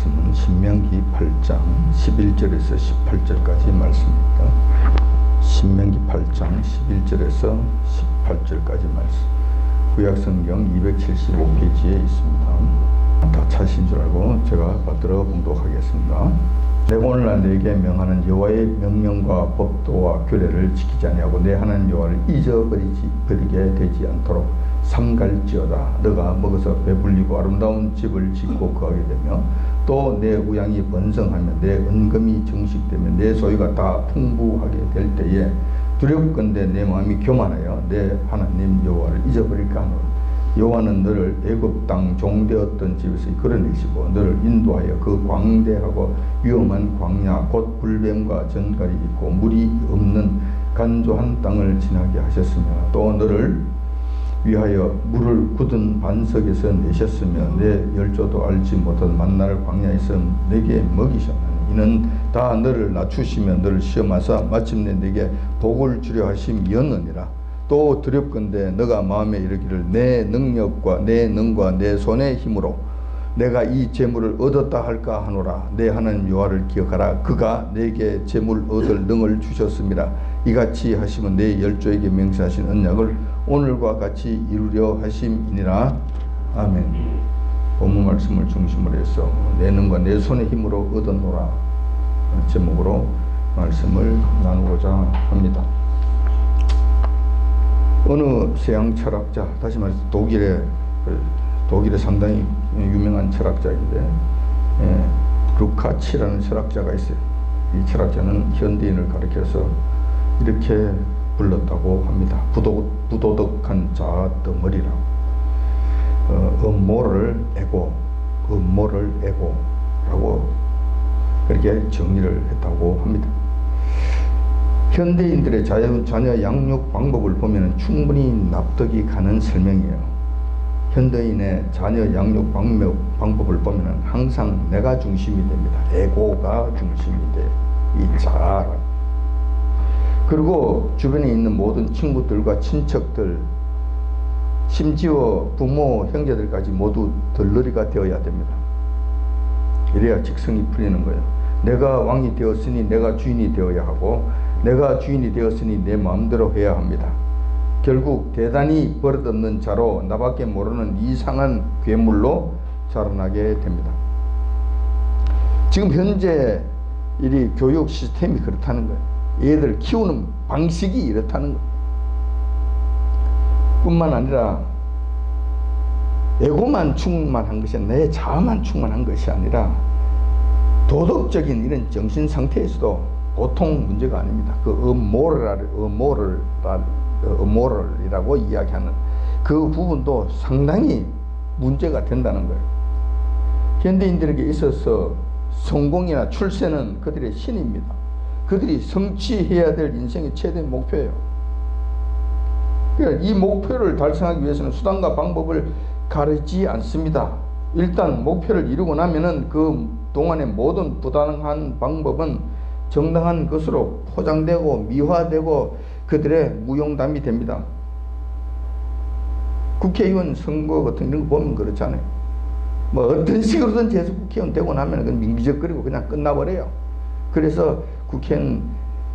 말씀은 신명기 8장 11절에서 18절까지 말씀입니다. 신명기 8장 11절에서 18절까지 말씀. 구약성경 275페이지에 있습니다. 다 찾으신 줄 알고 제가 받들어 봉독하겠습니다. 내가 오늘날 네게 명하는 여호와의 명령과 법도와 규례를 지키지 아니하고 내 하나님 여호와를 잊어버리게 되지 않도록 삼갈지어다. 너가 먹어서 배불리고 아름다운 집을 짓고 거하게 되며 또 내 우양이 번성하며 내 은금이 정식되며 내 소유가 다 풍부하게 될 때에 두렵건대 내 마음이 교만하여 내 하나님 여호와를 잊어버릴까 하노라. 여호와는 너를 애굽 땅 종되었던 집에서 이끌어내시고 너를 인도하여 그 광대하고 위험한 광야 곧 불뱀과 전갈이 있고 물이 없는 간조한 땅을 지나게 하셨으며 또 너를 위하여 물을 굳은 반석에서 내셨으며 내 열조도 알지 못한 만나를 광야에서 내게 먹이셨나니 이는 다 너를 낮추시며 너를 시험하사 마침내 내게 복을 주려 하심이었느니라. 또 두렵건대 너가 마음에 이르기를 내 능력과 내 능과 내 손의 힘으로 내가 이 재물을 얻었다 할까 하노라. 내 하나님 여호와를 기억하라. 그가 내게 재물 얻을 능을 주셨음이라. 이같이 하시면 내 열조에게 맹세하신 언약을 오늘과 같이 이루려 하심이니라. 아멘. 본문 말씀을 중심으로 해서 내 능과 내 손의 힘으로 얻었노라 제목으로 말씀을 나누고자 합니다. 어느 서양 철학자, 다시 말해서 독일의 상당히 유명한 철학자인데 루카치라는 철학자가 있어요. 이 철학자는 현대인을 가리켜서 이렇게 불렀다고 합니다. 부도덕한 자아덩어리라고. 음모럴 에고라고 그렇게 정리를 했다고 합니다. 현대인들의 자녀 양육 방법을 보면 충분히 납득이 가는 설명이에요. 현대인의 자녀 양육 방법을 보면 항상 내가 중심이 됩니다. 에고가 중심이 돼요. 이 자아라. 그리고 주변에 있는 모든 친구들과 친척들, 심지어 부모, 형제들까지 모두 덜러리가 되어야 됩니다. 이래야 직성이 풀리는 거예요. 내가 왕이 되었으니 내가 주인이 되어야 하고 내가 주인이 되었으니 내 마음대로 해야 합니다. 결국 대단히 버릇없는 자로 나밖에 모르는 이상한 괴물로 자라나게 됩니다. 지금 현재 이 교육 시스템이 그렇다는 거예요. 얘들 키우는 방식이 이렇다는 거예요. 뿐만 아니라 에고만 충만한 것이 아니라 내 자아만 충만한 것이 아니라 도덕적인 이런 정신 상태에서도 보통 문제가 아닙니다. 그 어모럴이라고 이야기하는 그 부분도 상당히 문제가 된다는 거예요. 현대인들에게 있어서 성공이나 출세는 그들의 신입니다. 그들이 성취해야 될 인생의 최대 목표예요. 그러니까 이 목표를 달성하기 위해서는 수단과 방법을 가리지 않습니다. 일단 목표를 이루고 나면은 그 동안의 모든 부당한 방법은 정당한 것으로 포장되고 미화되고 그들의 무용담이 됩니다. 국회의원 선거 같은 이런 거 보면 그렇잖아요. 뭐 어떤 식으로든지 해서 국회의원 되고 나면 그건 민기적거리고 그냥 끝나버려요. 그래서 국회의원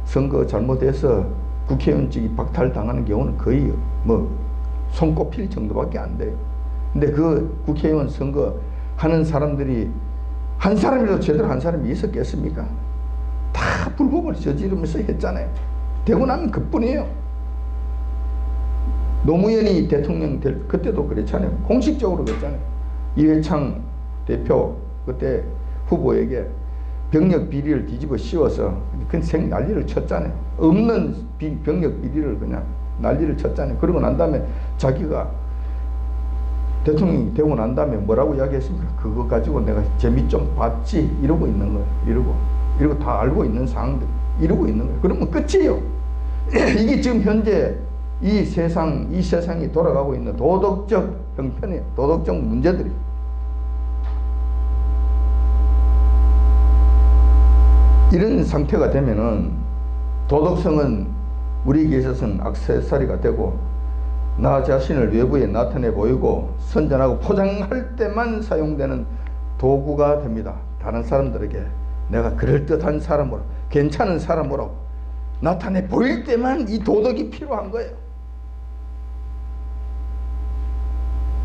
선거 잘못해서 국회의원직이 박탈당하는 경우는 거의 뭐 손꼽힐 정도밖에 안 돼요. 근데 그 국회의원 선거 하는 사람들이 한 사람이라도 제대로 한 사람이 있었겠습니까? 다 불법을 저지르면서 했잖아요. 되고 나면 그뿐이에요. 노무현이 대통령 될 그때도 그랬잖아요. 공식적으로 그랬잖아요. 이회창 대표 그때 후보에게 병력 비리를 뒤집어 씌워서 그냥 난리를 쳤잖아요. 없는 병력 비리를 그냥 난리를 쳤잖아요. 그러고 난 다음에 자기가 대통령이 되고 난 다음에 뭐라고 이야기했습니까? 그거 가지고 내가 재미 좀 봤지 이러고 있는 거예요. 이러고 다 알고 있는 상황들 이러고 있는 거예요. 그러면 끝이에요. 이게 지금 현재 이 세상이 돌아가고 있는 도덕적 형편이에요. 도덕적 문제들이. 이런 상태가 되면은 도덕성은 우리에게 있어서는 액세서리가 되고 나 자신을 외부에 나타내 보이고 선전하고 포장할 때만 사용되는 도구가 됩니다. 다른 사람들에게 내가 그럴듯한 사람으로, 괜찮은 사람으로 나타내 보일 때만 이 도덕이 필요한 거예요.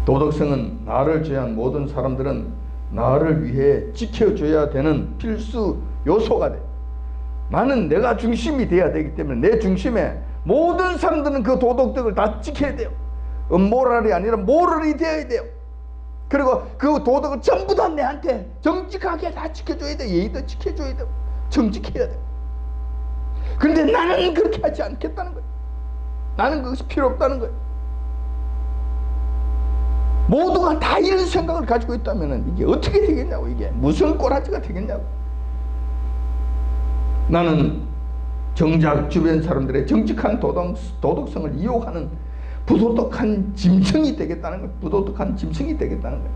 도덕성은 나를 제한 모든 사람들은 나를 위해 지켜줘야 되는 필수 요소가 돼. 나는 내가 중심이 돼야 되기 때문에 내 중심에 모든 사람들은 그 도덕덕을 다 지켜야 돼요. 음모랄이 아니라 모럴이 되어야 돼요. 그리고 그 도덕을 전부 다 내한테 정직하게 다 지켜줘야 돼. 예의도 지켜줘야 돼. 정직해야 돼. 그런데 나는 그렇게 하지 않겠다는 거예요. 나는 그것이 필요 없다는 거예요. 모두가 다 이런 생각을 가지고 있다면 이게 어떻게 되겠냐고. 이게 무슨 꼬라지가 되겠냐고. 나는 정작 주변 사람들의 정직한 도덕성을 이용하는 부도덕한 짐승이 되겠다는 거예요. 부도덕한 짐승이 되겠다는 거예요.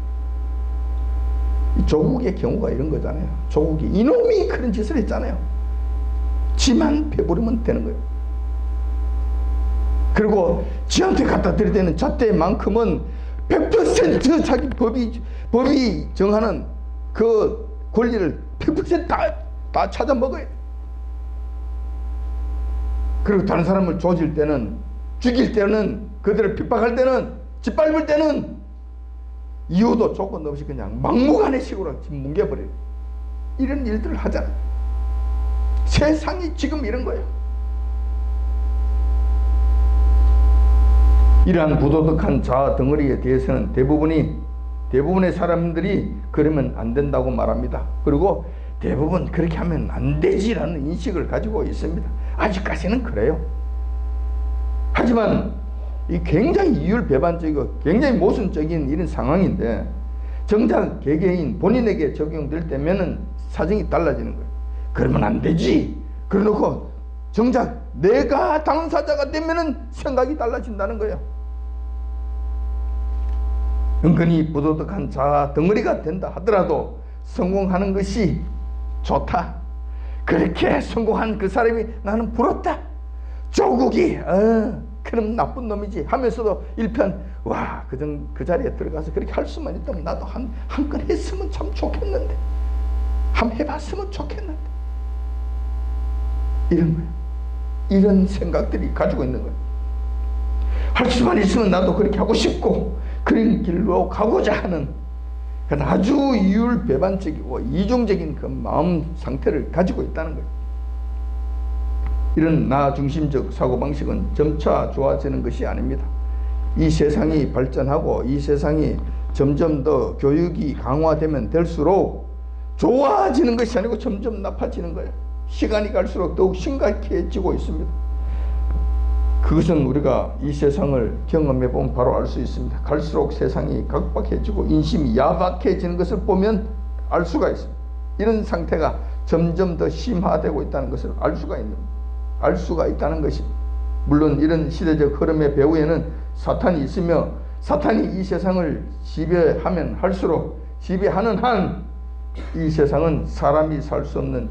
조국의 경우가 이런 거잖아요. 조국이 이놈이 그런 짓을 했잖아요. 지만 배부르면 되는 거예요. 그리고 지한테 갖다 드릴 때는 잣대만큼은 100% 자기 법이 정하는 그 권리를 100% 다 찾아 먹어야 돼. 그리고 다른 사람을 조질 때는, 죽일 때는, 그들을 핍박할 때는, 짓밟을 때는 이유도 조건 없이 그냥 막무가내식으로 뭉개버려요. 이런 일들을 하잖아요. 세상이 지금 이런 거예요. 이러한 부도덕한 자아 덩어리에 대해서는 대부분의 사람들이 그러면 안 된다고 말합니다. 그리고 대부분 그렇게 하면 안 되지라는 인식을 가지고 있습니다. 아직까지는 그래요. 하지만 이 굉장히 이율배반적이고 굉장히 모순적인 이런 상황인데 정작 개개인 본인에게 적용될 때면은 사정이 달라지는 거예요. 그러면 안 되지. 그래놓고 정작 내가 당사자가 되면은 생각이 달라진다는 거예요. 은근히 부도덕한 자아 덩어리가 된다 하더라도 성공하는 것이 좋다. 그렇게 성공한 그 사람이 나는 부럽다. 조국이 그럼 나쁜 놈이지 하면서도 일편 와 그 자리에 들어가서 그렇게 할 수만 있다면 나도 한 건 했으면 참 좋겠는데, 한번 해봤으면 좋겠는데, 이런 거예요. 이런 생각들이 가지고 있는 거예요. 할 수만 있으면 나도 그렇게 하고 싶고 그런 길로 가고자 하는 아주 이율배반적이고 이중적인 그 마음 상태를 가지고 있다는 거예요. 이런 나 중심적 사고방식은 점차 좋아지는 것이 아닙니다. 이 세상이 발전하고 이 세상이 점점 더 교육이 강화되면 될수록 좋아지는 것이 아니고 점점 나빠지는 거예요. 시간이 갈수록 더욱 심각해지고 있습니다. 그것은 우리가 이 세상을 경험해 보면 바로 알 수 있습니다. 갈수록 세상이 각박해지고 인심이 야박해지는 것을 보면 알 수가 있습니다. 이런 상태가 점점 더 심화되고 있다는 것을 알 수가 있다는 것입니다. 물론 이런 시대적 흐름의 배후에는 사탄이 있으며 사탄이 이 세상을 지배하면 할수록 지배하는 한 이 세상은 사람이 살 수 없는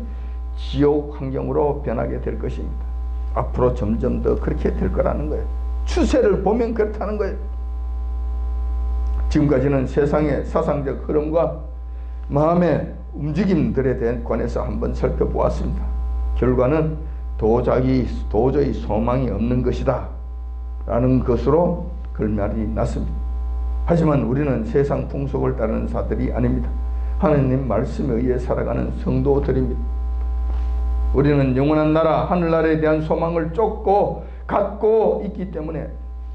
지옥 환경으로 변하게 될 것입니다. 앞으로 점점 더 그렇게 될 거라는 거예요. 추세를 보면 그렇다는 거예요. 지금까지는 세상의 사상적 흐름과 마음의 움직임들에 관해서 한번 살펴보았습니다. 결과는 도저히 소망이 없는 것이다 라는 것으로 결말이 났습니다. 하지만 우리는 세상 풍속을 따르는 자들이 아닙니다. 하느님 말씀에 의해 살아가는 성도들입니다. 우리는 영원한 나라 하늘나라에 대한 소망을 쫓고 갖고 있기 때문에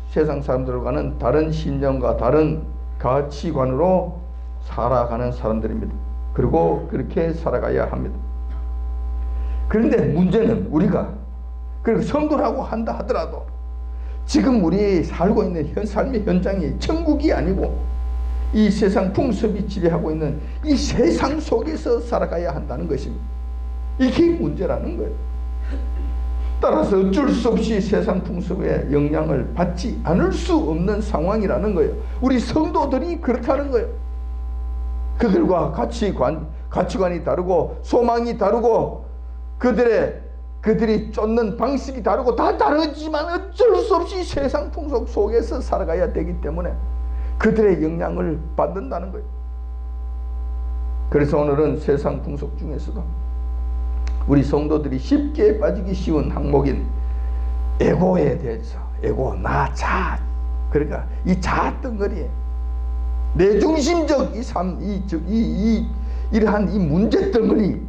세상 사람들과는 다른 신념과 다른 가치관으로 살아가는 사람들입니다. 그리고 그렇게 살아가야 합니다. 그런데 문제는 우리가 그리고 성도라고 한다 하더라도 지금 우리 살고 있는 삶의 현장이 천국이 아니고 이 세상 풍습이 지배하고 있는 이 세상 속에서 살아가야 한다는 것입니다. 이게 문제라는 거예요. 따라서 어쩔 수 없이 세상 풍습의 영향을 받지 않을 수 없는 상황이라는 거예요. 우리 성도들이 그렇다는 거예요. 그들과 가치관이 다르고 소망이 다르고 그들이 쫓는 방식이 다르고 다 다르지만 어쩔 수 없이 세상 풍속 속에서 살아가야 되기 때문에 그들의 영향을 받는다는 거예요. 그래서 오늘은 세상 풍속 중에서도 우리 성도들이 쉽게 빠지기 쉬운 항목인 에고에 대해서, 에고, 나, 자, 그러니까 이 자 덩어리에 내중심적 이러한 이 문제 덩어리,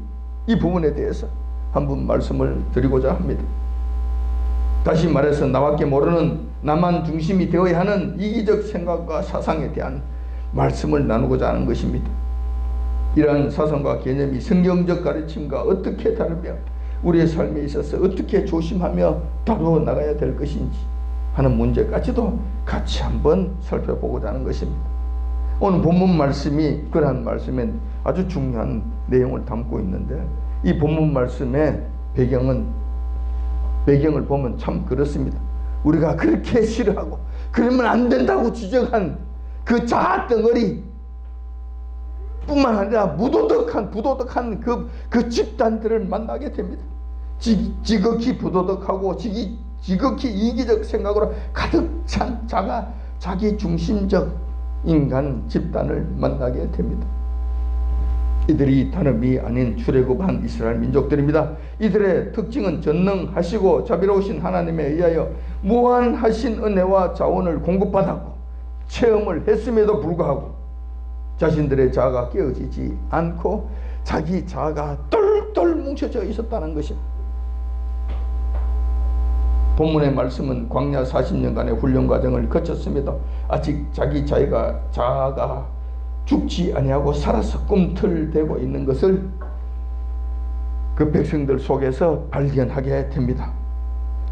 이 부분에 대해서 한번 말씀을 드리고자 합니다. 다시 말해서 나밖에 모르는 나만 중심이 되어야 하는 이기적 생각과 사상에 대한 말씀을 나누고자 하는 것입니다. 이러한 사상과 개념이 성경적 가르침과 어떻게 다르며 우리의 삶에 있어서 어떻게 조심하며 다루어 나가야 될 것인지 하는 문제까지도 같이 한번 살펴보고자 하는 것입니다. 오늘 본문 말씀이 그러한 말씀에 아주 중요한 내용을 담고 있는데, 이 본문 말씀의 배경을 보면 참 그렇습니다. 우리가 그렇게 싫어하고 그러면 안 된다고 지적한 그 자아 덩어리 뿐만 아니라 부도덕한 그 집단들을 만나게 됩니다. 지극히 부도덕하고 지극히 이기적 생각으로 가득 찬 자기 중심적 인간 집단을 만나게 됩니다. 이들이 다름이 아닌 출애굽한 이스라엘 민족들입니다. 이들의 특징은 전능하시고 자비로우신 하나님에 의하여 무한하신 은혜와 자원을 공급받았고 체험을 했음에도 불구하고 자신들의 자아가 깨어지지 않고 자기 자아가 똘똘 뭉쳐져 있었다는 것입니다. 본문의 말씀은 광야 40년간의 훈련 과정을 거쳤음에도 아직 자기 자아가 죽지 아니하고 살아서 꿈틀대고 있는 것을 그 백성들 속에서 발견하게 됩니다.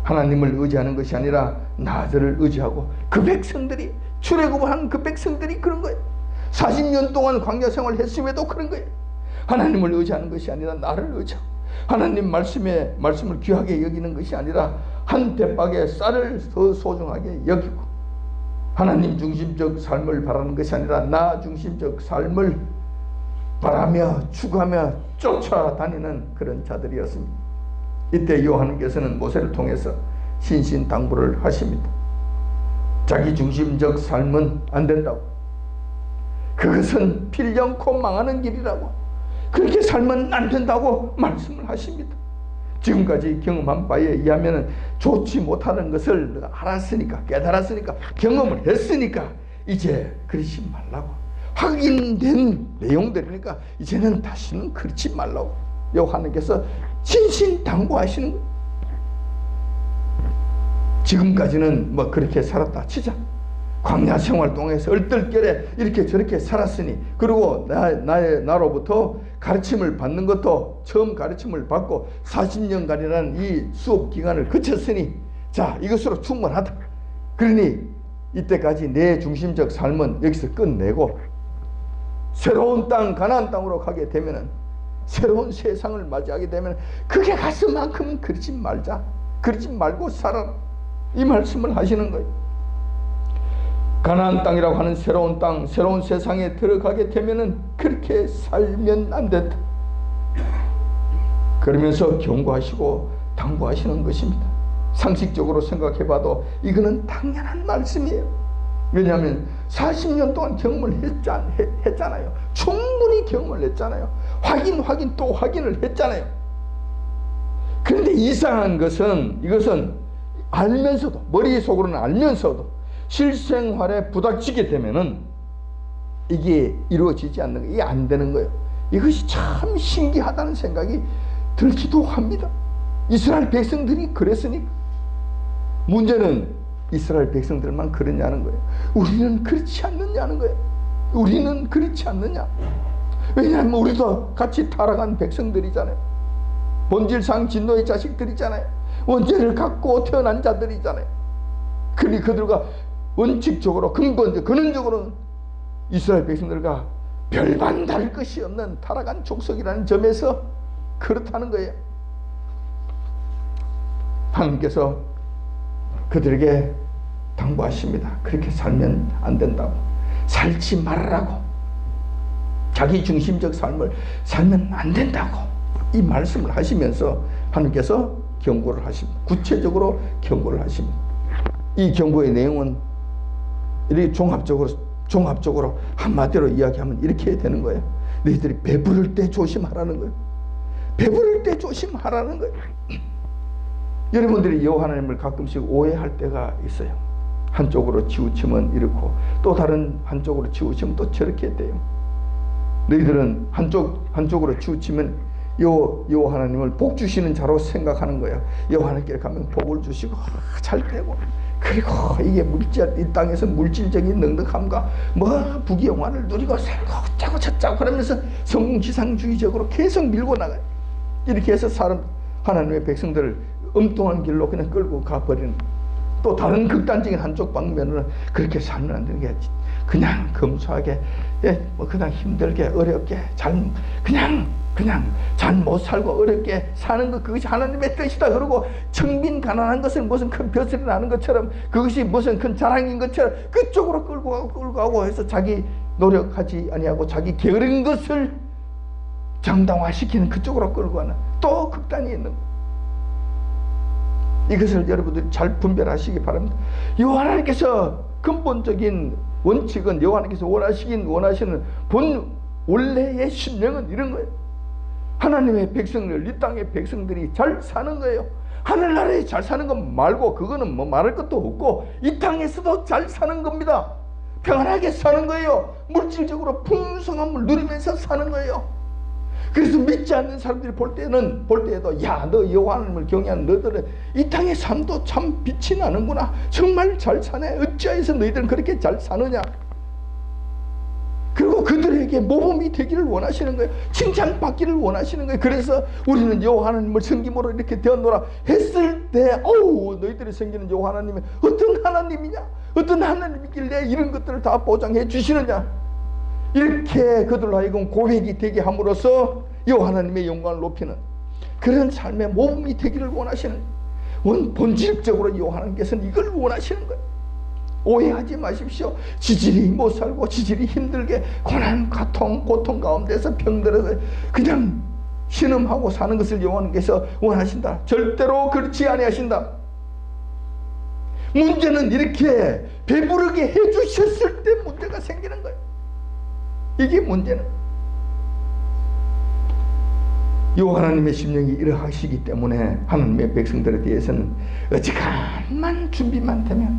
하나님을 의지하는 것이 아니라 나를 의지하고 그 백성들이 출애굽한 그 백성들이 그런 거예요. 40년 동안 광야 생활을 했음에도 그런 거예요. 하나님을 의지하는 것이 아니라 나를 의지하고 하나님 말씀을 귀하게 여기는 것이 아니라 한 대박의 쌀을 더 소중하게 여기고 하나님 중심적 삶을 바라는 것이 아니라 나 중심적 삶을 바라며 추구하며 쫓아다니는 그런 자들이었습니다. 이때 여호와께서는 모세를 통해서 신신당부를 하십니다. 자기 중심적 삶은 안 된다고, 그것은 필연코 망하는 길이라고, 그렇게 살면 안 된다고 말씀을 하십니다. 지금까지 경험한 바에 의하면 좋지 못하는 것을 알았으니까, 깨달았으니까, 경험을 했으니까 이제 그러지 말라고, 확인된 내용들이니까 이제는 다시는 그렇지 말라고 여호와께서 신신당부하시는 거예요. 지금까지는 뭐 그렇게 살았다 치자, 광야 생활 동안에서 얼떨결에 이렇게 저렇게 살았으니, 그리고 나로부터 가르침을 받는 것도 처음 가르침을 받고 40년간이라는 이 수업 기간을 거쳤으니 자, 이것으로 충분하다. 그러니 이때까지 내 중심적 삶은 여기서 끝내고 새로운 땅, 가나안 땅으로 가게 되면은, 새로운 세상을 맞이하게 되면 그게 가서만큼은 그러지 말자, 그러지 말고 살아라, 이 말씀을 하시는 거예요. 가나안 땅이라고 하는 새로운 땅, 새로운 세상에 들어가게 되면은 그렇게 살면 안 된다. 그러면서 경고하시고 당부하시는 것입니다. 상식적으로 생각해봐도 이거는 당연한 말씀이에요. 왜냐하면 40년 동안 경험을 했잖아요. 충분히 경험을 했잖아요. 확인 또 확인을 했잖아요. 그런데 이상한 것은, 이것은 알면서도, 머릿속으로는 알면서도 실생활에 부닥치게 되면은 이게 이루어지지 않는 거예요. 이게 안 되는 거예요. 이것이 참 신기하다는 생각이 들기도 합니다. 이스라엘 백성들이 그랬으니까. 문제는 이스라엘 백성들만 그러냐는 거예요. 우리는 그렇지 않느냐는 거예요. 우리는 그렇지 않느냐. 왜냐하면 우리도 같이 타락한 백성들이잖아요. 본질상 진노의 자식들이잖아요. 원죄를 갖고 태어난 자들이잖아요. 그러니 그들과 원칙적으로, 근원적으로는 이스라엘 백성들과 별반 다를 것이 없는 타락한 족속이라는 점에서 그렇다는 거예요. 하나님께서 그들에게 당부하십니다. 그렇게 살면 안 된다고, 살지 말라고, 자기 중심적 삶을 살면 안 된다고 이 말씀을 하시면서 하나님께서 경고를 하십니다. 구체적으로 경고를 하십니다. 이 경고의 내용은 이렇게 종합적으로 한마디로 이야기하면 이렇게 되는 거예요. 너희들이 배부를 때 조심하라는 거예요. 배부를 때 조심하라는 거예요. 여러분들이 여호와 하나님을 가끔씩 오해할 때가 있어요. 한쪽으로 치우치면 이렇고 또 다른 한쪽으로 치우치면 또 저렇게 돼요. 너희들은 한쪽으로 치우치면 여호와 하나님을 복 주시는 자로 생각하는 거야. 여호와 하나님께 가면 복을 주시고 잘 되고, 그리고 이게 이 땅에서 물질적인 넉넉함과 부귀영화를 누리고 살고 짜고 쳤자고 그러면서 성공지상주의적으로 계속 밀고 나가요. 이렇게 해서 하나님의 백성들을 엉뚱한 길로 그냥 끌고 가버리는, 또 다른 극단적인 한쪽 방면으로는 그렇게 살면 안 되는 게 그냥 검소하게, 그냥 힘들게 어렵게 그냥 잘 못 살고 어렵게 사는 것, 그것이 하나님의 뜻이다. 그러고 청빈 가난한 것은 무슨 큰 벼슬이 나는 것처럼, 그것이 무슨 큰 자랑인 것처럼 그쪽으로 끌고 가고 해서 자기 노력하지 아니하고 자기 게으른 것을 정당화시키는 그쪽으로 끌고 가는 또 극단이 있는 거예요. 이것을 여러분들이 잘 분별하시기 바랍니다. 여호와 하나님께서 근본적인 원칙은, 여호와 하나님께서 원하시는 원래의 심령은 이런 거예요. 하나님의 백성들, 이 땅의 백성들이 잘 사는 거예요. 하늘나라에 잘 사는 것 말고, 그거는 말할 것도 없고, 이 땅에서도 잘 사는 겁니다. 평안하게 사는 거예요. 물질적으로 풍성함을 누리면서 사는 거예요. 그래서 믿지 않는 사람들이 볼 때에도 야, 너 여호와 하나님을 경외하는 너들은 이 땅의 삶도 참 빛이 나는구나. 정말 잘 사네. 어찌하여서 너희들은 그렇게 잘 사느냐. 그리고 그들에게 모범이 되기를 원하시는 거예요. 칭찬받기를 원하시는 거예요. 그래서 우리는 여호와 하나님을 섬김으로 이렇게 되었노라 했을 때, 너희들이 섬기는 여호와 하나님은 어떤 하나님이냐, 어떤 하나님이길래 이런 것들을 다 보장해 주시느냐, 이렇게 그들로 하여금 고백이 되게 함으로써 여호와 하나님의 영광을 높이는 그런 삶의 모범이 되기를 원하시는, 본질적으로 여호와 하나님께서는 이걸 원하시는 거예요. 오해하지 마십시오. 지질이 못 살고 지질이 힘들게 고난, 고통 가운데서 병들어서 그냥 신음하고 사는 것을 여호와 하나님께서 원하신다. 절대로 그렇지 아니하신다. 문제는 이렇게 배부르게 해주셨을 때 문제가 생기는 거예요. 이게 문제는, 여호와 하나님의 심령이 이러하시기 때문에 하나님의 백성들에 대해서는 어지간한 준비만 되면,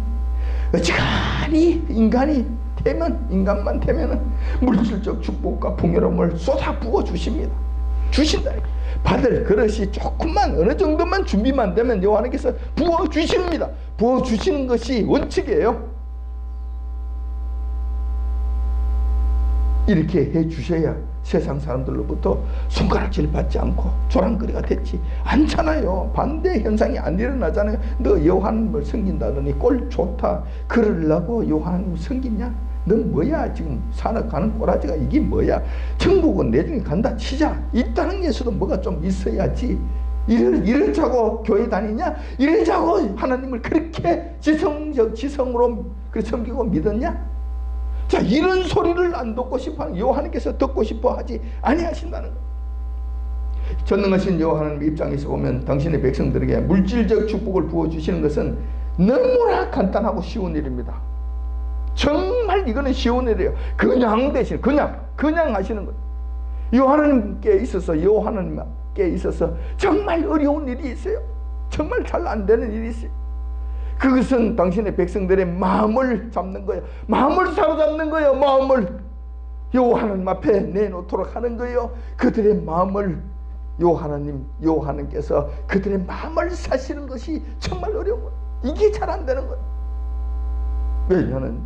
어지간히 인간만 되면은 물질적 축복과 풍요로움을 쏟아 부어 주십니다. 주신다. 받을 그릇이 조금만, 어느 정도만 준비만 되면 여호와 하나님께서 부어 주십니다. 부어 주시는 것이 원칙이에요. 이렇게 해 주셔야 세상 사람들로부터 손가락질 받지 않고 조랑거리가 됐지 않잖아요. 반대 현상이 안 일어나잖아요. 너 여호와 하나님을 섬긴다더니 꼴 좋다 그러려고 여호와 하나님을 섬기냐? 넌 뭐야? 지금 산악가는 꼬라지가 이게 뭐야? 천국은 내중에 간다 치자. 이 땅에서도 뭐가 좀 있어야지. 이러자고 교회 다니냐? 이러자고 하나님을 그렇게 지성으로 섬기고 믿었냐? 자, 이런 소리를 안 듣고 싶어, 여호와 하나님께서 듣고 싶어 하지 아니하신다는 거예요. 전능하신 여호와 하나님 입장에서 보면 당신의 백성들에게 물질적 축복을 부어주시는 것은 너무나 간단하고 쉬운 일입니다. 정말 이거는 쉬운 일이에요. 그냥 대신 그냥 하시는 거예요. 여호와 하나님께 있어서 정말 어려운 일이 있어요. 정말 잘 안 되는 일이 있어요. 그것은 당신의 백성들의 마음을 잡는 거예요. 마음을 사로잡는 거예요. 마음을 여호와 하나님 앞에 내놓도록 하는 거예요. 그들의 마음을 여호와 하나님께서 그들의 마음을 사시는 것이 정말 어려운 거예요. 이게 잘 안 되는 거예요. 왜냐하면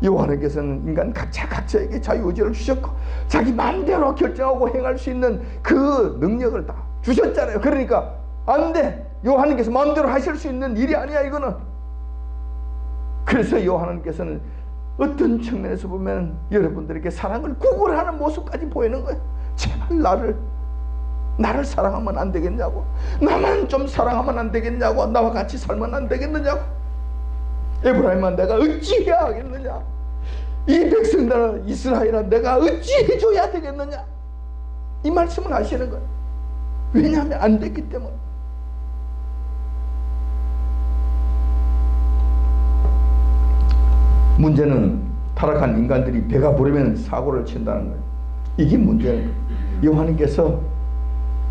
여호와 하나님께서는 인간 각자에게 자유의지를 주셨고 자기 마음대로 결정하고 행할 수 있는 그 능력을 다 주셨잖아요. 그러니까 안 돼. 여호와 하나님께서 마음대로 하실 수 있는 일이 아니야 이거는. 그래서 여호와 하나님께서는 어떤 측면에서 보면 여러분들에게 사랑을 구걸하는 모습까지 보이는 거예요. 제발 나를 사랑하면 안 되겠냐고, 나만 좀 사랑하면 안 되겠냐고, 나와 같이 살면 안 되겠느냐고, 에브라임아 내가 어찌해야 하겠느냐, 이 백성들 이스라엘아 내가 어찌해줘야 되겠느냐, 이 말씀을 하시는 거예요. 왜냐하면 안 됐기 때문에. 문제는 타락한 인간들이 배가 부르면 사고를 친다는 거예요. 이게 문제예요. 여호와님께서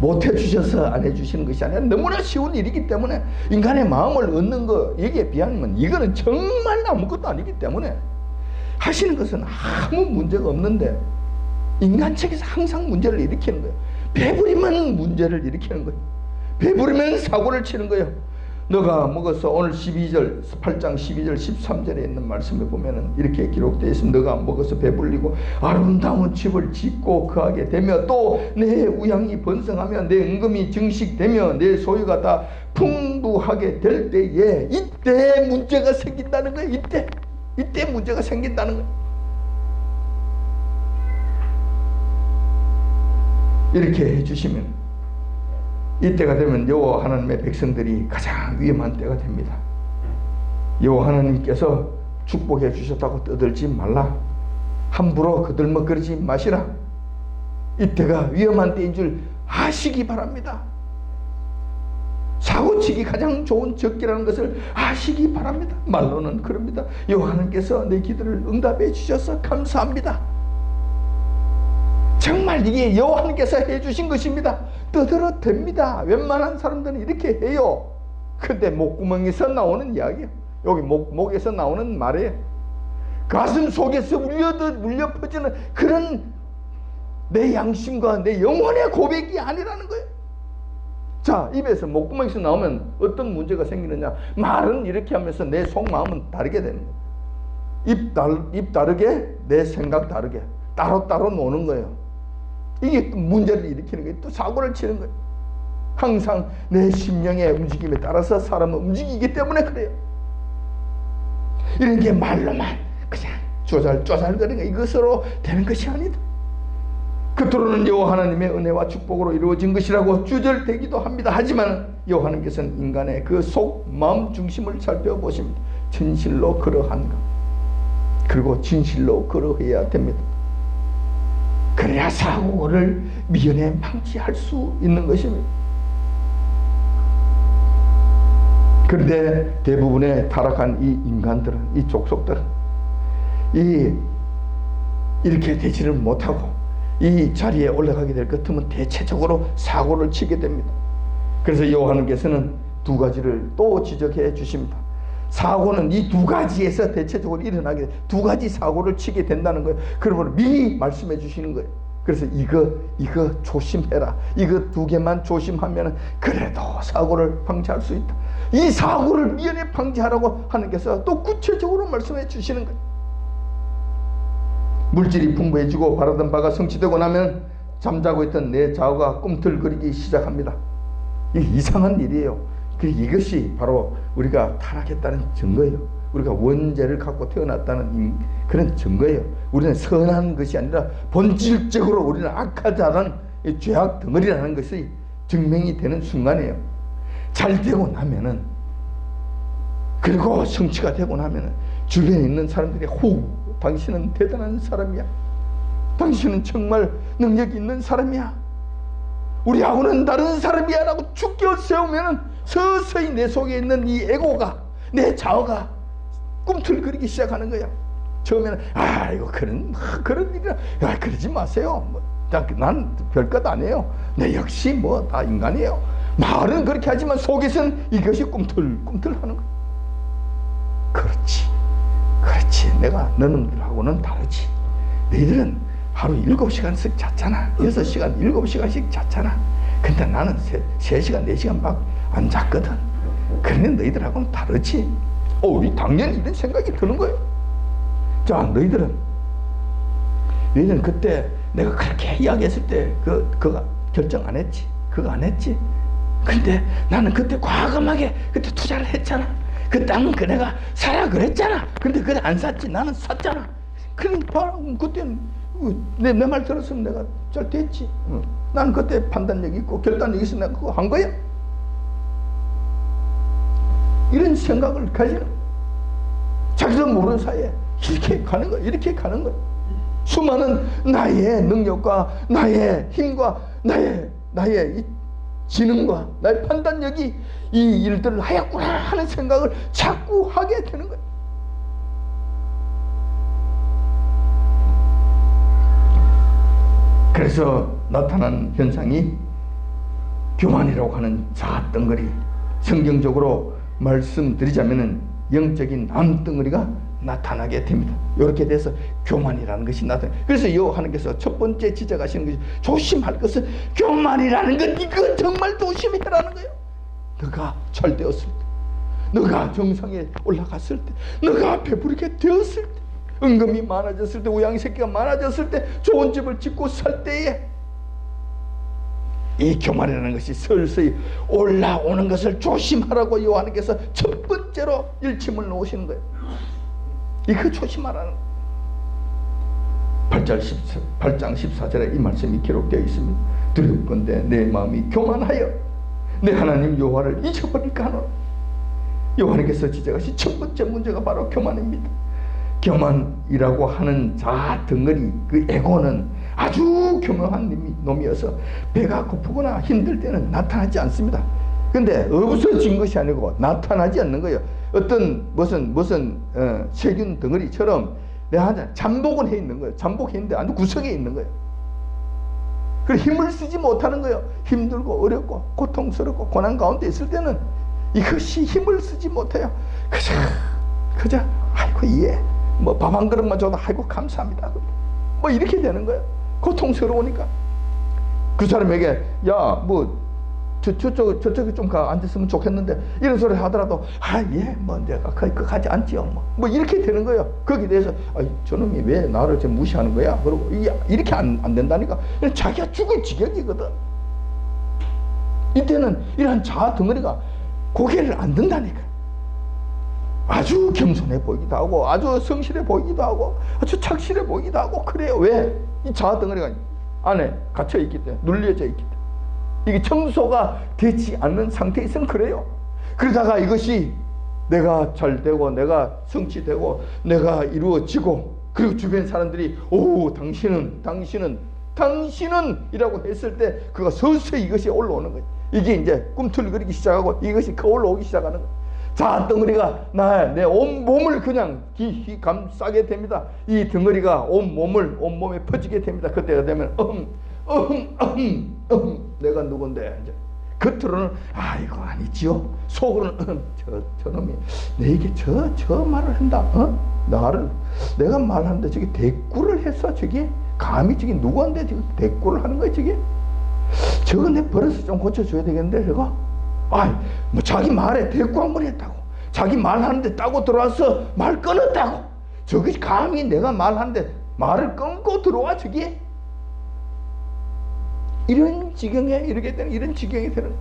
못해 주셔서 안 해주시는 것이 아니라 너무나 쉬운 일이기 때문에 인간의 마음을 얻는 거 여기에 비하면 이거는 정말 아무것도 아니기 때문에 하시는 것은 아무 문제가 없는데 인간 측에서 항상 문제를 일으키는 거예요. 배부리면 문제를 일으키는 거예요. 배부리면 사고를 치는 거예요. 너가 먹어서 오늘 12절 8장 12절 13절에 있는 말씀에 보면은 이렇게 기록되어 있습니다. 너가 먹어서 배불리고 아름다운 집을 짓고 거하게 되며 또 내 우양이 번성하며 내 은금이 증식되며 내 소유가 다 풍부하게 될 때에 이때 문제가 생긴다는 거예요. 이때 문제가 생긴다는 거예요. 이렇게 해주시면 이때가 되면 여호와 하나님의 백성들이 가장 위험한 때가 됩니다. 여호와 하나님께서 축복해 주셨다고 떠들지 말라. 함부로 거들먹거리지 마시라. 이때가 위험한 때인 줄 아시기 바랍니다. 사고치기 가장 좋은 적기라는 것을 아시기 바랍니다. 말로는 그럽니다. 여호와 하나님께서 내 기도를 응답해 주셔서 감사합니다. 정말 이게 여호와님께서 해주신 것입니다. 떠들어도 됩니다. 웬만한 사람들은 이렇게 해요. 근데 목구멍에서 나오는 이야기예요. 여기 목에서 나오는 말이에요. 가슴 속에서 울려 퍼지는 그런 내 양심과 내 영혼의 고백이 아니라는 거예요. 자, 입에서 목구멍에서 나오면 어떤 문제가 생기느냐. 말은 이렇게 하면서 내 속마음은 다르게 되는 거예요. 입 다르게 내 생각 다르게 따로따로 노는 거예요. 이게 또 문제를 일으키는 거예요. 또 사고를 치는 거예요. 항상 내 심령의 움직임에 따라서 사람은 움직이기 때문에 그래요. 이런 게 말로만 그냥 쪼잘쪼잘거리는 거 이것으로 되는 것이 아니다. 그토록은 여호와 하나님의 은혜와 축복으로 이루어진 것이라고 주절되기도 합니다. 하지만 여호와 하나님께서는 인간의 그 속 마음 중심을 살펴보십니다. 진실로 그러한가? 그리고 진실로 그러해야 됩니다. 그래야 사고를 미연에 방지할 수 있는 것입니다. 그런데 대부분의 타락한 이 인간들은, 이 족속들은 이렇게 되지를 못하고 이 자리에 올라가게 될 것 같으면 대체적으로 사고를 치게 됩니다. 그래서 여호와 하나님께서는 두 가지를 또 지적해 주십니다. 사고는 이 두 가지에서 대체적으로 일어나게 두 가지 사고를 치게 된다는 거예요. 그러므로 미리 말씀해 주시는 거예요. 그래서 이거 조심해라. 이거 두 개만 조심하면 그래도 사고를 방지할 수 있다. 이 사고를 미연에 방지하라고 하나님께서 또 구체적으로 말씀해 주시는 거예요. 물질이 풍부해지고 바라던 바가 성취되고 나면 잠자고 있던 내 좌우가 꿈틀거리기 시작합니다. 이게 이상한 일이에요. 이것이 바로 우리가 타락했다는 증거예요. 우리가 원죄를 갖고 태어났다는 그런 증거예요. 우리는 선한 것이 아니라 본질적으로 우리는 악하다는 죄악 덩어리라는 것이 증명이 되는 순간이에요. 잘 되고 나면은, 그리고 성취가 되고 나면은 주변에 있는 사람들이 당신은 대단한 사람이야. 당신은 정말 능력이 있는 사람이야. 우리하고는 다른 사람이야 라고 죽여 세우면은 서서히 내 속에 있는 이 에고가, 내 자아가 꿈틀거리기 시작하는 거야. 처음에는 이거 그런 일이라 그러지 마세요. 난 별것 아니에요. 내 역시 다 인간이에요. 말은 그렇게 하지만 속에서는 이것이 꿈틀꿈틀하는 거야. 그렇지. 내가 너희들하고는 다르지. 너희들은 하루 7시간씩 잤잖아. 6시간 7시간씩 잤잖아. 근데 나는 3시간 4시간 막 안 잤거든. 그러니 너희들하고는 다르지. 당연히 이런 생각이 드는 거예요. 자, 너희들은 그때 내가 그렇게 이야기했을 때 그거 결정 안 했지. 그거 안 했지. 근데 나는 그때 과감하게 그때 투자를 했잖아. 그 땅은 내가 사라 그랬잖아. 근데 그래 안 샀지. 나는 샀잖아. 그때는 내 말 들었으면 내가 잘 됐지. 나는 그때 판단력이 있고 결단력이 있어 내가 그거 한 거야. 이런 생각을 가지는, 자기도 모르는 사이에 이렇게 가는 거야. 수많은 나의 능력과 나의 힘과 나의 이 지능과 나의 판단력이 이 일들을 하였구나 하는 생각을 자꾸 하게 되는 거야. 그래서 나타난 현상이 교만이라고 하는 자아덩어리, 성경적으로 말씀드리자면은 영적인 암덩어리가 나타나게 됩니다. 이렇게 돼서 교만이라는 것이 나타나요. 그래서 여호와께서 첫 번째 지적하시는 것이 조심할 것은 교만이라는 것, 이거 정말 조심해라는 거예요. 너가 잘되었을 때, 너가 정상에 올라갔을 때, 너가 배부르게 되었을 때, 은금이 많아졌을 때, 우양새끼가 많아졌을 때, 좋은 집을 짓고 살 때에 이 교만이라는 것이 서서히 올라오는 것을 조심하라고 여호와께서 첫 번째로 일침을 놓으시는 거예요. 이거 조심하라는 거예요. 8장 14절에 이 말씀이 기록되어 있습니다. 두렵건대 내 마음이 교만하여 내 하나님 여호와를 잊어버릴까 하노라. 여호와께서 지적하신 첫 번째 문제가 바로 교만입니다. 교만이라고 하는 자아 덩어리, 그 에고는 아주 교묘한 놈이어서 배가 고프거나 힘들 때는 나타나지 않습니다. 근데 없어진 것이 아니고 나타나지 않는 거예요. 어떤 무슨 세균 덩어리처럼 내가 잠복은 해 있는 거예요. 잠복해 있는데 아주 구석에 있는 거예요. 그래서 힘을 쓰지 못하는 거예요. 힘들고 어렵고 고통스럽고 고난 가운데 있을 때는 이것이 힘을 쓰지 못해요. 그저 아이고 예, 뭐 밥 한 그릇만 줘도 아이고 감사합니다. 뭐 이렇게 되는 거예요. 고통스러우니까. 그 사람에게 야 뭐 저쪽에 좀 앉았으면 좋겠는데 이런 소리 하더라도 뭐 내가 그 가지 않지요 뭐 이렇게 되는 거예요. 거기에 대해서 저놈이 왜 나를 지금 무시하는 거야? 그러고 이렇게 안 된다니까. 자기가 죽을 지경이거든. 이때는 이러한 자아 덩어리가 고개를 안 든다니까. 아주 겸손해 보이기도 하고 아주 성실해 보이기도 하고 아주 착실해 보이기도 하고 그래요. 왜? 이 자아 덩어리가 안에 갇혀 있기 때문에, 눌려져 있기 때문에. 이게 청소가 되지 않는 상태에서는 그래요. 그러다가 이것이 내가 잘 되고 내가 성취되고 내가 이루어지고 그리고 주변 사람들이 오 당신은 이라고 했을 때 그가 서서히 이것이 올라오는 거예요. 이게 이제 꿈틀거리기 시작하고 이것이 올라오기 시작하는 거예요. 자아 덩어리가 내 온몸을 그냥 깊이 감싸게 됩니다. 이 덩어리가 온몸에 퍼지게 됩니다. 그때가 되면 내가 누군데 이제 겉으로는 이거 아니지요. 속으로는 저놈이 내게 저 말을 한다. 나를 내가 말하는데 저기 대꾸를 했어. 저기 감히 저기 누구한테 지금 대꾸를 하는 거야. 저거 내 버릇을 좀 고쳐줘야 되겠는데 저거. 뭐 자기 말에 대꾸 한 번 했다고. 자기 말하는데 따고 들어와서 말 끊었다고. 저기 감히 내가 말하는데 말을 끊고 들어와 저기. 이런 지경에 이렇게 되는 이런 지경이 되는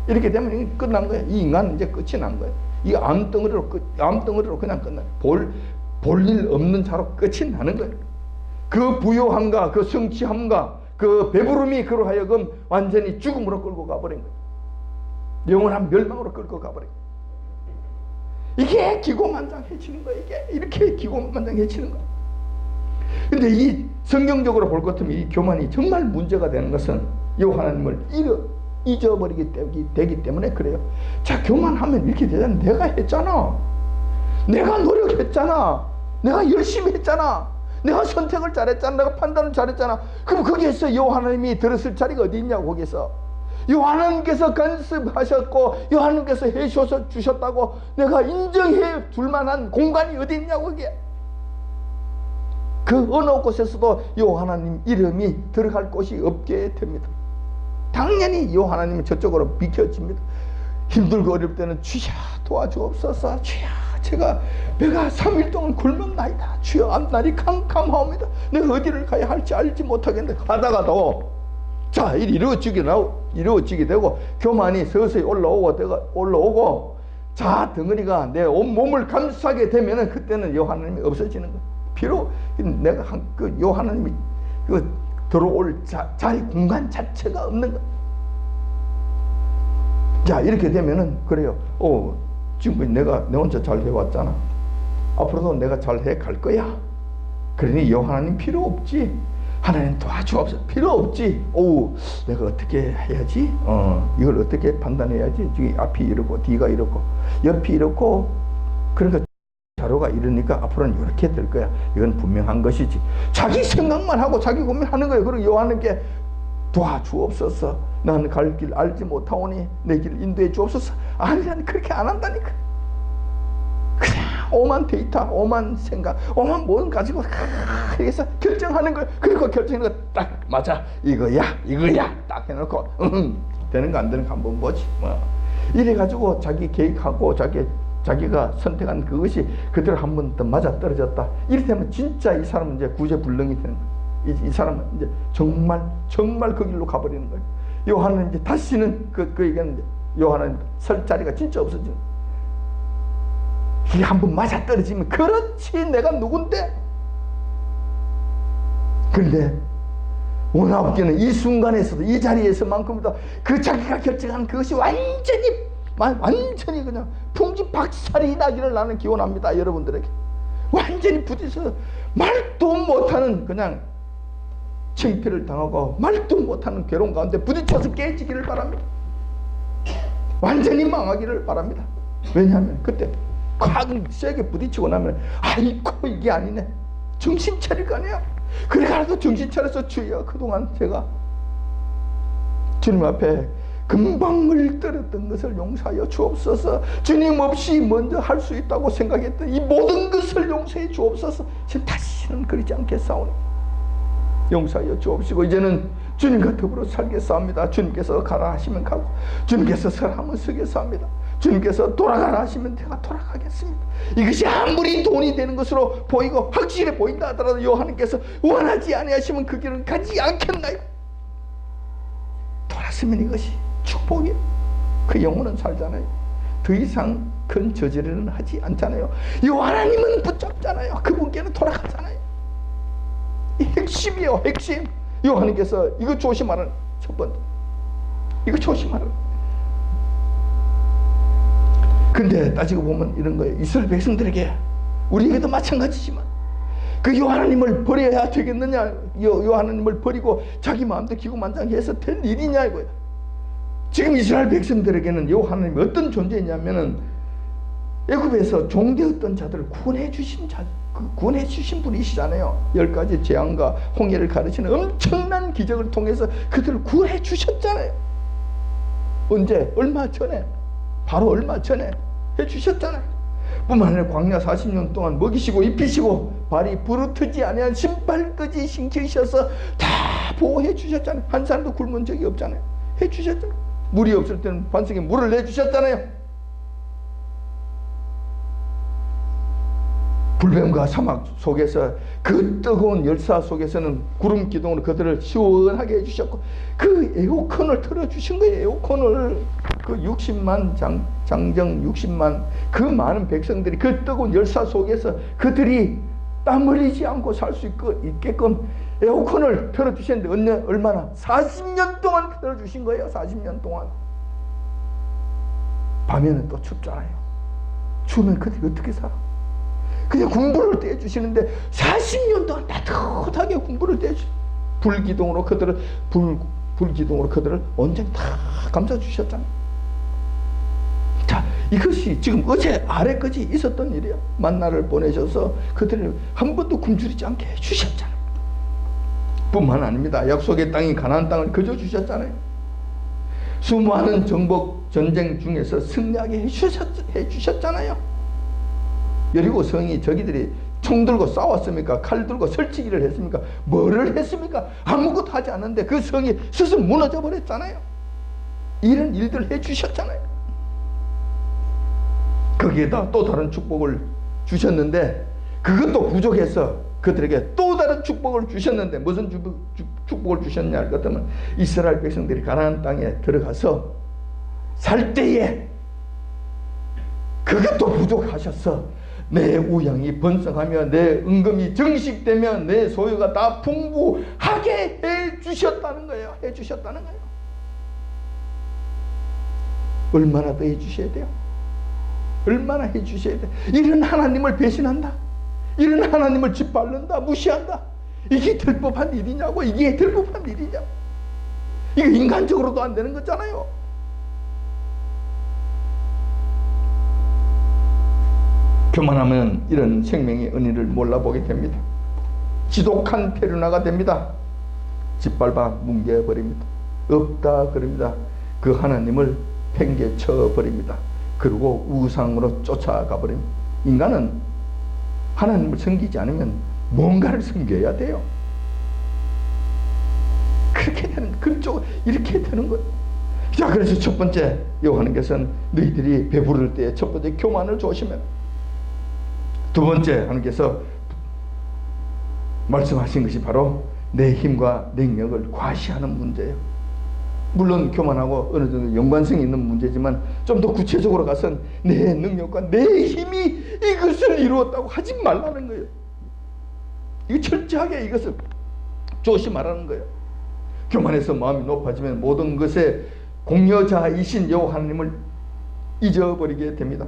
이렇게 되면 끝난 거예요. 이 인간은 이제 끝이 난 거예요. 이 암덩어리로 그냥 끝나. 볼 일 없는 자로 끝이 나는 거예요. 그 부요함과 그 성취함과 그 배부름이 그로 하여금 완전히 죽음으로 끌고 가버린 거예요. 영원한 멸망으로 끌고 가버린 거예요. 이게 기고만장해지는 거예요. 이게 이렇게 기고만장해지는 거예요. 근데 이 성경적으로 볼 것 같으면 이 교만이 정말 문제가 되는 것은 여호와 하나님을 잊어버리게 되기 때문에 그래요. 자, 교만하면 이렇게 되잖아. 내가 했잖아. 내가 노력했잖아. 내가 열심히 했잖아. 내가 선택을 잘했잖아. 내가 판단을 잘했잖아. 그럼 거기에서 여호와 하나님이 들었을 자리가 어디 있냐고. 거기에서 여호와 하나님께서 간섭하셨고 여호와 하나님께서 해주셔서 주셨다고 내가 인정해 줄 만한 공간이 어디 있냐고. 거기에 그 어느 곳에서도 여호와 하나님 이름이 들어갈 곳이 없게 됩니다. 당연히 여호와 하나님은 저쪽으로 비켜집니다. 힘들고 어려울 때는 주여 도와주옵소서. 주여 제가 배가 3일 동안 굶었나이다. 주여 앞날이 캄캄하옵니다. 내가 어디를 가야 할지 알지 못하겠는데 하다가도 자 이루어지게 되고 교만이 서서히 올라오고 자 덩어리가 내 온몸을 감싸게 되면은 그때는 여호와 하나님이 없어지는 거예요. 비록 내가 여호와 하나님이 들어올 자리 공간 자체가 없는 것. 자 이렇게 되면은 그래요. 지금 내가 혼자 잘 해왔잖아. 앞으로도 내가 잘 해갈 거야. 그러니 여호와 하나님 필요 없지. 하나님 도와주옵소서. 필요 없지. 내가 어떻게 해야지? 이걸 어떻게 판단해야지? 지금 앞이 이렇고 뒤가 이렇고 옆이 이렇고 그러니까 자료가 이러니까 앞으로는 이렇게 될 거야. 이건 분명한 것이지. 자기 생각만 하고 자기 고민하는 거예요. 그리고 여호와 하나님께 도와주옵소서. 나는 갈 길 알지 못하오니 내 길 인도해 주옵소서. 아니라니, 그렇게 안 한다니까. 그냥 오만 데이터, 오만 생각, 오만 뭐든 가지고 그래서 결정하는 거예요. 그리고 결정하는 거 딱 맞아, 이거야 딱 해놓고 되는 거 안 되는 거 한번 보지 뭐. 이래가지고 자기 계획하고 자기가 선택한 그것이 그대로 한 번 더 맞아 떨어졌다. 이렇다면 진짜 이 사람은 이제 구제불능이 되는 거예요. 이 사람은 이제 정말 그 길로 가버리는 거예요. 요한은 이제 다시는 그 얘기는 요한은 설 자리가 진짜 없어지는 거예요. 이게 한번 맞아 떨어지면 그렇지 내가 누군데. 그런데 오나옵기는 이 순간에서도 이 자리에서만큼도 그 자기가 결정한 그것이 완전히 그냥 풍지박살이 나기를 나는 기원합니다. 여러분들에게 완전히 부딪혀서 말도 못하는 그냥 창피를 당하고 말도 못하는 괴로운 가운데 부딪혀서 깨지기를 바랍니다. 완전히 망하기를 바랍니다. 왜냐하면 그때 꽉 세게 부딪히고 나면 아이고 이게 아니네, 정신 차릴 거 아니야. 그래가지고 정신 차려서 주여, 그동안 제가 주님 앞에 금방을 떨었던 것을 용서하여 주옵소서. 주님 없이 먼저 할 수 있다고 생각했던 이 모든 것을 용서해 주옵소서. 지금 다시는 그러지 않겠사오니 용서하여 주옵시고 이제는 주님과 더불어 살겠사옵니다. 주님께서 가라 하시면 가고, 주님께서 서라 하면 서겠사옵니다. 주님께서 돌아가라 하시면 내가 돌아가겠습니다. 이것이 아무리 돈이 되는 것으로 보이고 확실해 보인다 하더라도 요한님께서 원하지 아니하시면 그 길은 가지 않겠나요? 돌았으면 이것이 축복이에요. 그 영혼은 살잖아요. 더 이상 큰 저지르는 하지 않잖아요. 요한님은 붙잡잖아요. 그분께는 돌아가잖아요. 이 핵심이에요. 핵심. 요한님께서 이거 조심하라는 첫 번째, 이거 조심하라는. 근데 따지고 보면 이런 거예요. 이스라엘 백성들에게, 우리에게도 마찬가지지만 그 요한님을 버려야 되겠느냐, 요한님을 버리고 자기 마음대로 기고만장해서 될 일이냐 이거예요. 지금 이스라엘 백성들에게는 요한님이 어떤 존재냐면은 애굽에서 종되었던 자들을 구원해 주신 구원해 주신 분이시잖아요. 10가지 재앙과 홍해를 가르치는 엄청난 기적을 통해서 그들을 구원해 주셨잖아요. 언제? 얼마 전에, 바로 얼마 전에 해주셨잖아요. 뿐만 아니라 광야 40년 동안 먹이시고 입히시고 발이 부르트지 아니한 신발까지 신기셔서 다 보호해 주셨잖아요. 한 사람도 굶은 적이 없잖아요. 해주셨잖아요. 물이 없을 때는 반석에 물을 내주셨잖아요. 불뱀과 사막 속에서 그 뜨거운 열사 속에서는 구름 기둥으로 그들을 시원하게 해주셨고, 그 에어컨을 틀어주신 거예요. 에어컨을. 그 60만 장정 60만 그 많은 백성들이 그 뜨거운 열사 속에서 그들이 땀 흘리지 않고 살 수 있게끔 에어컨을 틀어주셨는데 얼마나? 40년 동안 틀어주신 거예요. 40년 동안. 밤에는 또 춥잖아요. 추우면 그들이 어떻게 살아? 그냥 군부를 떼주시는데 40년 동안 따뜻하게 군부를 떼주시, 불기둥으로 그들을 불기둥으로 그들을 온전히 다 감싸주셨잖아요. 자, 이것이 지금 어제 아래까지 있었던 일이에요. 만나를 보내셔서 그들을 한 번도 굶주리지 않게 해주셨잖아요. 뿐만 아닙니다. 약속의 땅인 가나안 땅을 거저 주셨잖아요. 수많은 정복 전쟁 중에서 승리하게 해주셨잖아요. 여리고 성이 저기들이 총 들고 싸웠습니까? 칼 들고 설치기를 했습니까? 뭐를 했습니까? 아무것도 하지 않는데 그 성이 스스로 무너져 버렸잖아요. 이런 일들을 해주셨잖아요. 거기에다 또 다른 축복을 주셨는데 그것도 부족해서 그들에게 또 다른 축복을 주셨는데 무슨 축복을 주셨냐 할 것 같으면 이스라엘 백성들이 가나안 땅에 들어가서 살 때에 그것도 부족하셔서 내 우양이 번성하며 내 은금이 정식되며 내 소유가 다 풍부하게 해주셨다는 거예요. 해주셨다는 거예요. 얼마나 더 해주셔야 돼요? 얼마나 해주셔야 돼? 이런 하나님을 배신한다, 이런 하나님을 짓밟는다, 무시한다, 이게 될 법한 일이냐고. 이게 될 법한 일이냐고. 이게 인간적으로도 안 되는 거잖아요. 교만하면 이런 생명의 은혜를 몰라보게 됩니다. 지독한 페르나가 됩니다. 짓밟아 뭉개버립니다. 없다 그럽니다. 그 하나님을 팽개쳐 버립니다. 그리고 우상으로 쫓아가 버립니다. 인간은 하나님을 섬기지 않으면 뭔가를 섬겨야 돼요. 그렇게 되는 그쪽 이렇게 되는 거예요. 자, 그래서 첫 번째 여호와께서는 너희들이 배부를 때 첫 번째 교만을 조심해라. 두 번째 하나님께서 말씀하신 것이 바로 내 힘과 능력을 과시하는 문제예요. 물론 교만하고 어느 정도 연관성이 있는 문제지만 좀 더 구체적으로 가서는 내 능력과 내 힘이 이것을 이루었다고 하지 말라는 거예요. 이거 철저하게 이것을 조심하라는 거예요. 교만해서 마음이 높아지면 모든 것에 공여자이신 여호와 하나님을 잊어버리게 됩니다.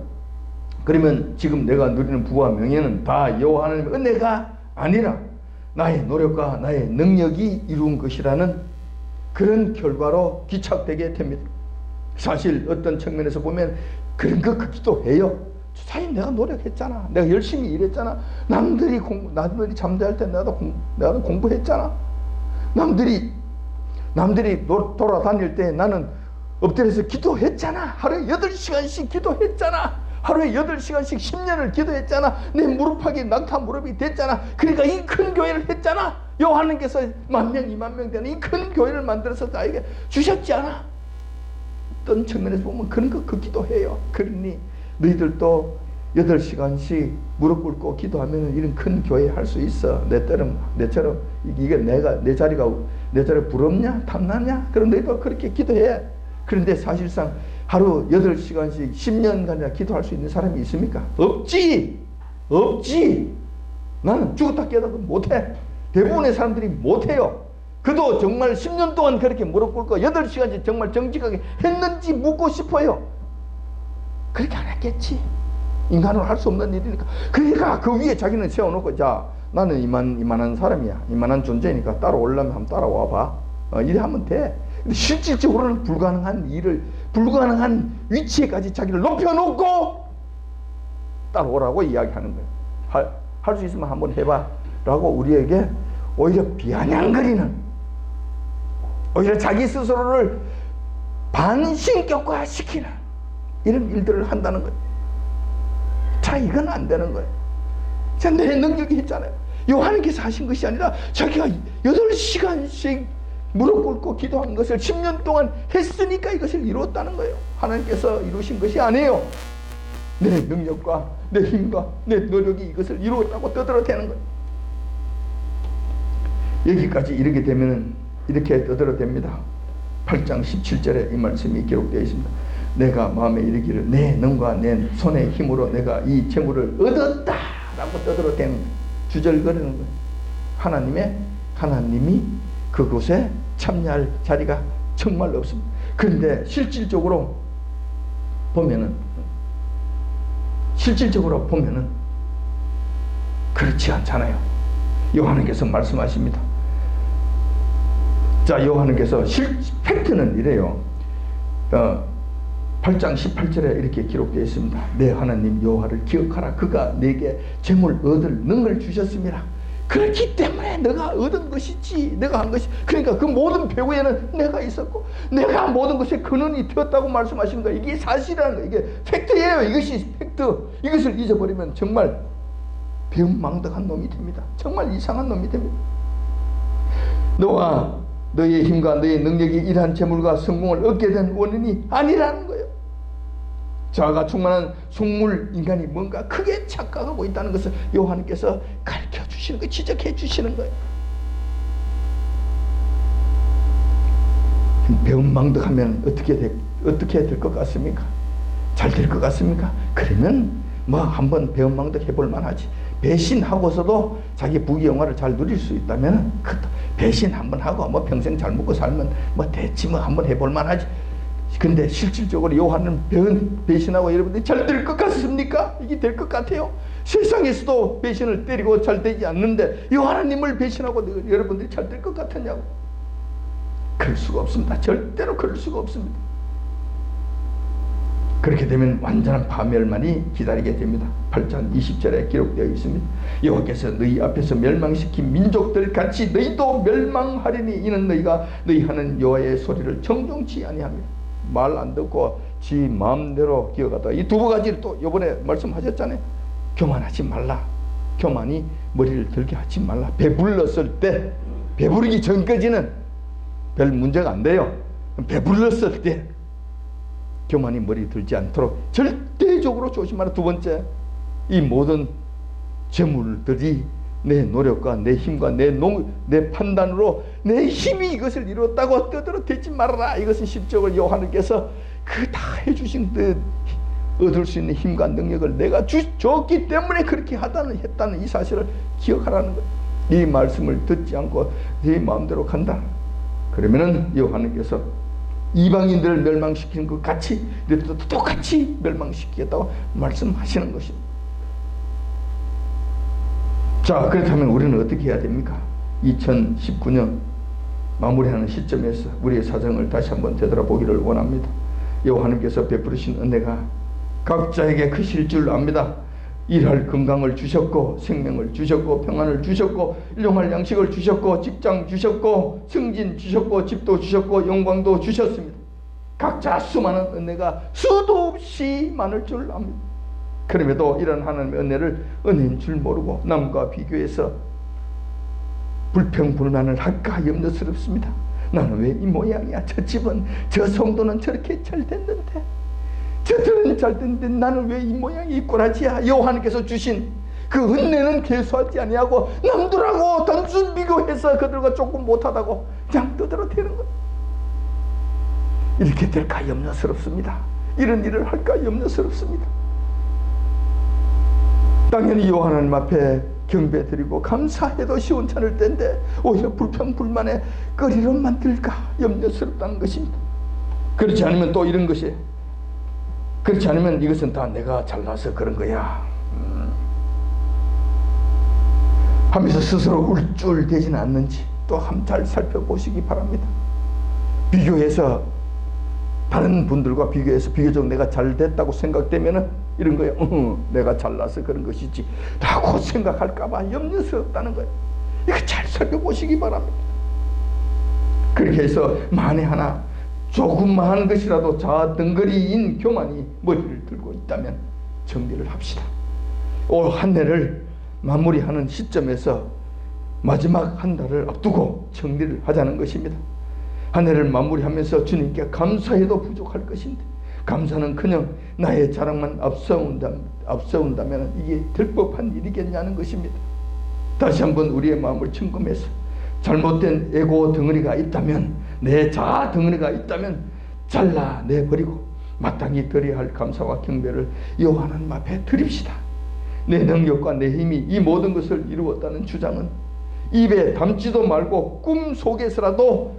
그러면 지금 내가 누리는 부와 명예는 다 여호와 하나님의 은혜가 아니라 나의 노력과 나의 능력이 이룬 것이라는 그런 결과로 기착되게 됩니다. 사실 어떤 측면에서 보면 그런 것 같기도 해요. 사실 내가 노력했잖아. 내가 열심히 일했잖아. 남들이 잠잘 때 나도 공부했잖아. 남들이 돌아다닐 때 나는 엎드려서 기도했잖아. 하루에 8시간씩 기도했잖아. 하루에 8시간씩 10년을 기도했잖아. 내 무릎팍이 낙타 무릎이 됐잖아. 그러니까 이 큰 교회를 했잖아. 여호와님께서 10,000명, 20,000명 되는 이 큰 교회를 만들어서 나에게 주셨지 않아. 어떤 측면에서 보면 그런 거 그 기도해요. 그러니 너희들도 8시간씩 무릎 꿇고 기도하면 이런 큰 교회 할 수 있어. 내처럼 이게 내 자리가 부럽냐? 탐나냐? 그럼 너희도 그렇게 기도해. 그런데 사실상 하루 8시간씩 10년간이나 기도할 수 있는 사람이 있습니까? 없지. 나는 죽었다 깨어나도 못해. 대부분의 사람들이 못해요. 그도 정말 10년 동안 그렇게 무릎 꿇고 8시간씩 정말 정직하게 했는지 묻고 싶어요. 그렇게 안 했겠지. 인간으로 할 수 없는 일이니까. 그러니까 그 위에 자기는 세워놓고, 자, 나는 이만한 사람이야. 이만한 존재니까 따라오려면 한번 따라와 봐. 이래 하면 돼. 근데 실질적으로는 불가능한 위치에까지 자기를 높여놓고 따라오라고 이야기하는 거예요. 할 수 있으면 한번 해봐 라고 우리에게 오히려 비아냥거리는, 오히려 자기 스스로를 반신격화시키는 이런 일들을 한다는 거예요. 자, 이건 안 되는 거예요. 자, 내 능력이 있잖아요. 요한께서 하신 것이 아니라 자기가 8시간씩 무릎 꿇고 기도한 것을 10년 동안 했으니까 이것을 이루었다는 거예요. 하나님께서 이루신 것이 아니에요. 내 능력과 내 힘과 내 노력이 이것을 이루었다고 떠들어대는 거예요. 여기까지 이르게 되면 이렇게 떠들어댑니다. 8장 17절에 이 말씀이 기록되어 있습니다. 내가 마음에 이르기를 내 능과 내 손의 힘으로 내가 이 재물을 얻었다 라고 떠들어대는, 주절거리는 거예요. 하나님이 그곳에 참여할 자리가 정말 없습니다. 그런데 실질적으로 보면은 그렇지 않잖아요. 요한께서 말씀하십니다. 자, 요한께서 팩트는 이래요. 8장 18절에 이렇게 기록되어 있습니다. 내 하나님 여호와를 기억하라. 그가 내게 재물 얻을 능을 주셨습니다. 그렇기 때문에 내가 얻은 것이지, 내가 한 것이. 그러니까 그 모든 배후에는 내가 있었고 내가 모든 것의 근원이 되었다고 말씀하신 거예요. 이게 사실이라는 거예요. 이게 팩트예요. 이것이 팩트. 이것을 잊어버리면 정말 배은망덕한 놈이 됩니다. 정말 이상한 놈이 됩니다. 너와 너의 힘과 너의 능력이 이러한 재물과 성공을 얻게 된 원인이 아니라는 거예요. 자아가 충만한 속물 인간이 뭔가 크게 착각하고 있다는 것을 요한께서 가르쳐 주시는 거예요. 지적해 주시는 거예요. 배은망덕하면 어떻게 될 것 같습니까? 잘 될 것 같습니까? 그러면 뭐 한번 배은망덕 해볼 만하지. 배신하고서도 자기 부귀영화를 잘 누릴 수 있다면 배신 한번 하고 뭐 평생 잘 먹고 살면 뭐 대치 뭐 한번 해볼 만하지. 근데 실질적으로 요한은 배신하고 여러분들이 잘 될 것 같습니까? 이게 될 것 같아요? 세상에서도 배신을 때리고 잘 되지 않는데 요한님을 배신하고 여러분들이 잘 될 것 같았냐고? 그럴 수가 없습니다. 절대로 그럴 수가 없습니다. 그렇게 되면 완전한 파멸만이 기다리게 됩니다. 8장 20절에 기록되어 있습니다. 여호와께서 너희 앞에서 멸망시킨 민족들 같이 너희도 멸망하리니 이는 너희가 너희 하는 여호와의 소리를 정정치 아니하며 말 안 듣고 지 마음대로 기어가다. 이 두 가지를 또 이번에 말씀하셨잖아요. 교만하지 말라. 교만이 머리를 들게 하지 말라. 배불렀을 때, 배부르기 전까지는 별 문제가 안 돼요. 배불렀을 때 교만이 머리 들지 않도록 절대적으로 조심하라. 두 번째, 이 모든 재물들이 내 노력과 내 힘과 내 판단으로 내 힘이 이것을 이루었다고 떠들어 대지 말아라. 이것은 실적을 여호와께서 그 다 해주신 듯 얻을 수 있는 힘과 능력을 내가 줬기 때문에 그렇게 했다는 이 사실을 기억하라는 거예요. 이 말씀을 듣지 않고 네 마음대로 간다. 그러면은 여호와께서 이방인들을 멸망시키는 것 같이 똑같이 멸망시키겠다고 말씀하시는 것입니다. 자, 그렇다면 우리는 어떻게 해야 됩니까? 2019년 마무리하는 시점에서 우리의 사정을 다시 한번 되돌아보기를 원합니다. 여호와께서 베푸르신 은혜가 각자에게 크실 줄 압니다. 일할 건강을 주셨고, 생명을 주셨고, 평안을 주셨고, 일용할 양식을 주셨고, 직장 주셨고, 승진 주셨고, 집도 주셨고, 영광도 주셨습니다. 각자 수많은 은혜가 수도 없이 많을 줄 압니다. 그럼에도 이런 하나님의 은혜를 은혜인 줄 모르고 남과 비교해서 불평불만을 할까 염려스럽습니다. 나는 왜 이 모양이야? 저 집은, 저 성도는 저렇게 잘 됐는데, 저들은 잘 됐는데 나는 왜 이 모양이 꼬라지야? 여호와께서 주신 그 은혜는 계수하지 아니하고 남들하고 단순 비교해서 그들과 조금 못하다고 그냥 떠들어대는 것. 이렇게 될까 염려스럽습니다. 이런 일을 할까 염려스럽습니다. 당연히 여호와님 앞에 경배드리고 감사해도 시원찮을 텐데 오히려 불평불만에 거리로 만들까 염려스럽다는 것입니다. 그렇지 않으면 또 이런 것이, 그렇지 않으면 이것은 다 내가 잘나서 그런 거야 하면서 스스로 울줄대지는 않는지 또 한번 잘 살펴보시기 바랍니다. 비교해서 다른 분들과 비교해서 비교적 내가 잘 됐다고 생각되면은 이런 거예요. 내가 잘나서 그런 것이지 라고 생각할까봐 염려스럽다는 거예요. 이거 잘 살펴보시기 바랍니다. 그렇게 해서 만에 하나 조금만 것이라도 자덩거리인 교만이 머리를 들고 있다면 정리를 합시다. 올 한 해를 마무리하는 시점에서 마지막 한 달을 앞두고 정리를 하자는 것입니다. 한 해를 마무리하면서 주님께 감사해도 부족할 것인데 감사는커녕 나의 자랑만 앞세운다면 이게 될 법한 일이겠냐는 것입니다. 다시 한번 우리의 마음을 점검해서 잘못된 에고 덩어리가 있다면, 내 자아 덩어리가 있다면 잘라내버리고 마땅히 드려야 할 감사와 경배를 여호와 하나님 앞에 드립시다. 내 능력과 내 힘이 이 모든 것을 이루었다는 주장은 입에 담지도 말고 꿈속에서라도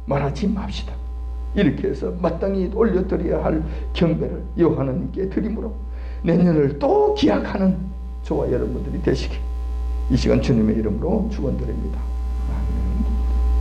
말하지 맙시다. 이렇게 해서 마땅히 올려드려야 할 경배를 여호와 하나님께 드림으로 내년을 또 기약하는 저와 여러분들이 되시길 이 시간 주님의 이름으로 축원드립니다. 아멘.